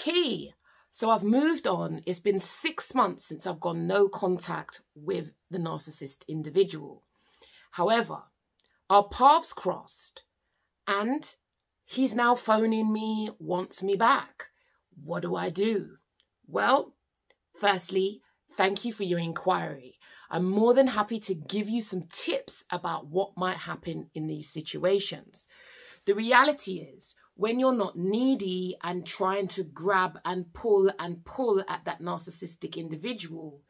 key. So I've moved on. It's been 6 months since I've gone no contact with the narcissist individual. However, our paths crossed and he's now phoning me, wants me back. What do I do? Well, firstly, thank you for your inquiry. I'm more than happy to give you some tips about what might happen in these situations. The reality is, when you're not needy and trying to grab and pull at that narcissistic individual,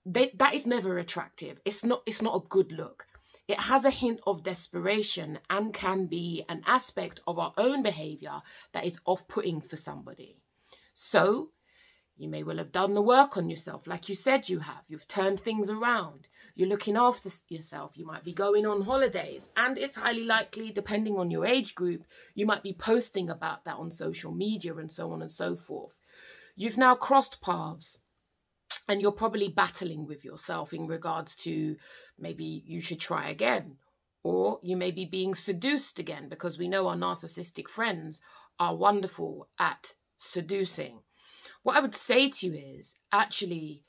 that is never attractive. It's not a good look. It has a hint of desperation and can be an aspect of our own behavior that is off-putting for somebody. So you may well have done the work on yourself, like you said you have. You've turned things around. You're looking after yourself. You might be going on holidays. And it's highly likely, depending on your age group, you might be posting about that on social media and so on and so forth. You've now crossed paths and you're probably battling with yourself in regards to maybe you should try again. Or you may be being seduced again, because we know our narcissistic friends are wonderful at seducing. What I would say to you is, actually,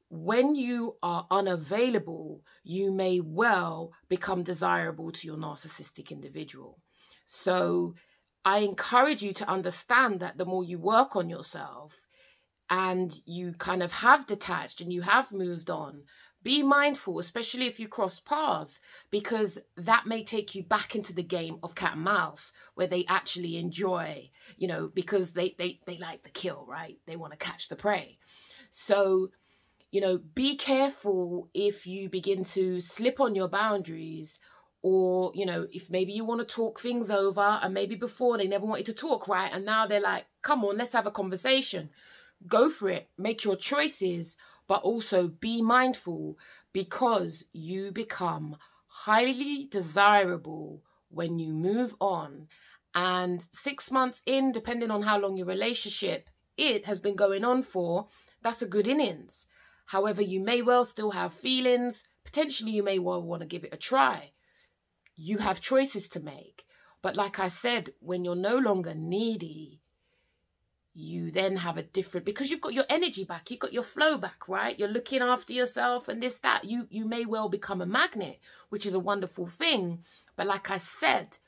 when you are unavailable, you may well become desirable to your narcissistic individual. So I encourage you to understand that the more you work on yourself and you kind of have detached and you have moved on, be mindful, especially if you cross paths, because that may take you back into the game of cat and mouse, where they actually enjoy, you know, because they like the kill, right? They want to catch the prey. So, you know, be careful if you begin to slip on your boundaries, or, you know, if maybe you want to talk things over and maybe before they never wanted to talk, right? And now they're like, come on, let's have a conversation. Go for it. Make your choices. But also be mindful, because you become highly desirable when you move on. And 6 months in, depending on how long your relationship it has been going on for, that's a good innings. However, you may well still have feelings. Potentially, you may well want to give it a try. You have choices to make. But like I said, when you're no longer needy, you then have a different, because you've got your energy back, you've got your flow back, right? You're looking after yourself and this, that. You may well become a magnet, which is a wonderful thing. But like I said,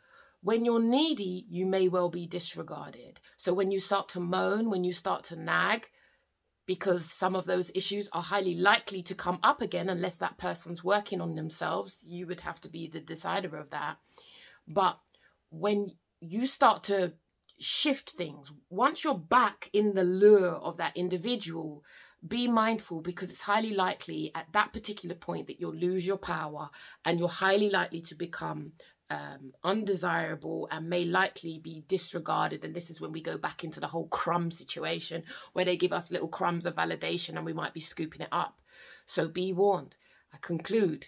when you're needy, you may well be disregarded. So when you start to moan, when you start to nag, because some of those issues are highly likely to come up again, unless that person's working on themselves, you would have to be the decider of that. But when you start to shift things, once you're back in the lure of that individual, be mindful, because it's highly likely at that particular point that you'll lose your power and you're highly likely to become undesirable and may likely be disregarded. And this is when we go back into the whole crumb situation, where they give us little crumbs of validation and we might be scooping it up. So be warned. I conclude,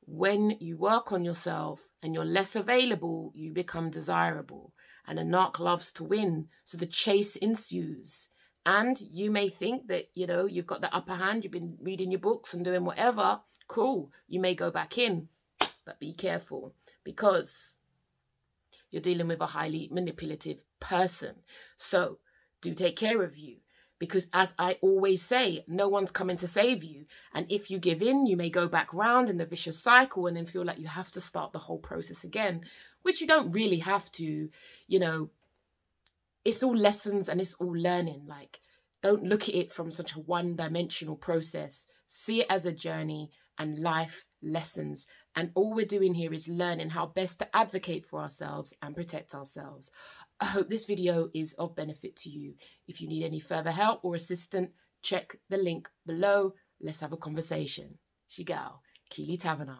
when you work on yourself and you're less available, you become desirable. And a narc loves to win, so the chase ensues. And you may think that, you know, you've got the upper hand, you've been reading your books and doing whatever. Cool, you may go back in, but be careful, because you're dealing with a highly manipulative person. So do take care of you, because as I always say, no one's coming to save you. And if you give in, you may go back round in the vicious cycle and then feel like you have to start the whole process again, which you don't really have to. You know, it's all lessons and it's all learning. Like, don't look at it from such a one-dimensional process. See it as a journey and life lessons. And all we're doing here is learning how best to advocate for ourselves and protect ourselves. I hope this video is of benefit to you. If you need any further help or assistance, check the link below. Let's have a conversation. Shigao, Kili Taverna.